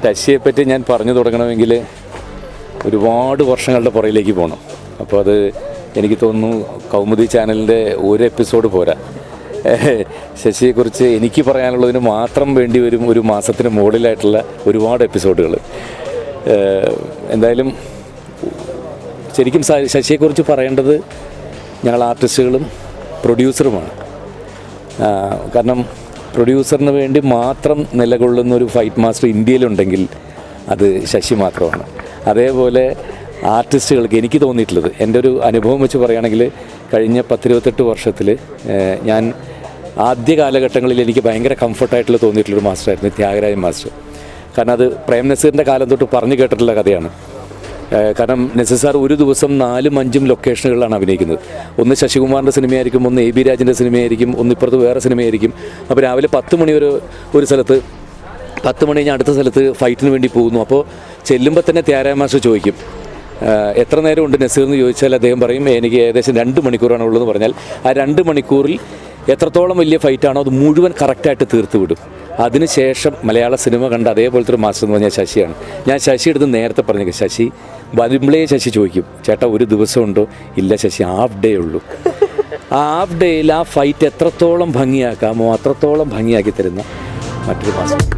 ശശിയെപ്പറ്റി ഞാൻ പറഞ്ഞു തുടങ്ങണമെങ്കിൽ ഒരുപാട് വർഷങ്ങളുടെ പുറയിലേക്ക് പോകണം. അപ്പോൾ അത് എനിക്ക് തോന്നുന്നു കൗമുദി ചാനലിൻ്റെ ഒരു എപ്പിസോഡ് പോരാ. ശശിയെക്കുറിച്ച് എനിക്ക് പറയാനുള്ളതിന് മാത്രം വേണ്ടി വരും ഒരു മാസത്തിന് മുകളിലായിട്ടുള്ള ഒരുപാട് എപ്പിസോഡുകൾ. എന്തായാലും ശരിക്കും ശശിയെക്കുറിച്ച് പറയേണ്ടത് ഞങ്ങൾ ആർട്ടിസ്റ്റുകളും പ്രൊഡ്യൂസറുമാണ്. കാരണം പ്രൊഡ്യൂസറിന് വേണ്ടി മാത്രം നിലകൊള്ളുന്ന ഒരു ഫൈറ്റ് മാസ്റ്റർ ഇന്ത്യയിലുണ്ടെങ്കിൽ അത് ശശി മാത്രമാണ്. അതേപോലെ ആർട്ടിസ്റ്റുകൾക്ക് എനിക്ക് തോന്നിയിട്ടുള്ളത്, എൻ്റെ ഒരു അനുഭവം വെച്ച് പറയുകയാണെങ്കിൽ കഴിഞ്ഞ 10-28 വർഷത്തിൽ ഞാൻ ആദ്യ കാലഘട്ടങ്ങളിൽ എനിക്ക് ഭയങ്കര കംഫർട്ടായിട്ടുള്ള തോന്നിയിട്ടുള്ളൊരു മാസ്റ്ററായിരുന്നു ത്യാഗരാജൻ മാസ്റ്റർ. കാരണം അത് പ്രേം നസീറിൻ്റെ കാലം തൊട്ട് പറഞ്ഞു കേട്ടിട്ടുള്ള കഥയാണ്. കാരണം നസീർ സാർ ഒരു ദിവസം 4-5 ലൊക്കേഷനുകളിലാണ് അഭിനയിക്കുന്നത്. ഒന്ന് ശശികുമാറിൻ്റെ സിനിമയായിരിക്കും, ഒന്ന് എ ബി രാജിൻ്റെ സിനിമയായിരിക്കും, ഒന്ന് ഇപ്പുറത്ത് വേറെ സിനിമയായിരിക്കും. അപ്പോൾ രാവിലെ 10 മണി വരെ ഒരു സ്ഥലത്ത്, 10 മണി കഴിഞ്ഞ് അടുത്ത സ്ഥലത്ത് ഫൈറ്റിന് വേണ്ടി പോകുന്നു. അപ്പോൾ ചെല്ലുമ്പോൾ തന്നെ ത്യാഗരാജൻ മാസ്റ്റർ ചോദിക്കും എത്ര നേരം ഉണ്ട് നസീർ എന്ന് ചോദിച്ചാൽ അദ്ദേഹം പറയും എനിക്ക് ഏകദേശം 2 മണിക്കൂറാണ് ഉള്ളതെന്ന് പറഞ്ഞാൽ ആ 2 മണിക്കൂറിൽ എത്രത്തോളം വലിയ ഫൈറ്റാണോ അത് മുഴുവൻ കറക്റ്റായിട്ട് തീർത്ത് വിടും. അതിനുശേഷം മലയാള സിനിമ കണ്ട അതേപോലത്തെ ഒരു മാസ്റ്റർ എന്ന് പറഞ്ഞാൽ ശശിയാണ്. ഞാൻ ശശി എടുത്ത് നേരത്തെ പറഞ്ഞു, ശശി വരുമ്പോഴേ ശശി ചോദിക്കും ചേട്ടാ ഒരു ദിവസം ഉണ്ടോ? ഇല്ല ശശി, ഹാഫ് ഡേ ഉള്ളൂ. ആ ഹാഫ് ഡേയിൽ ആ ഫൈറ്റ് എത്രത്തോളം ഭംഗിയാക്കാമോ അത്രത്തോളം ഭംഗിയാക്കി തരുന്ന മറ്റൊരു മാസ്റ്റർ.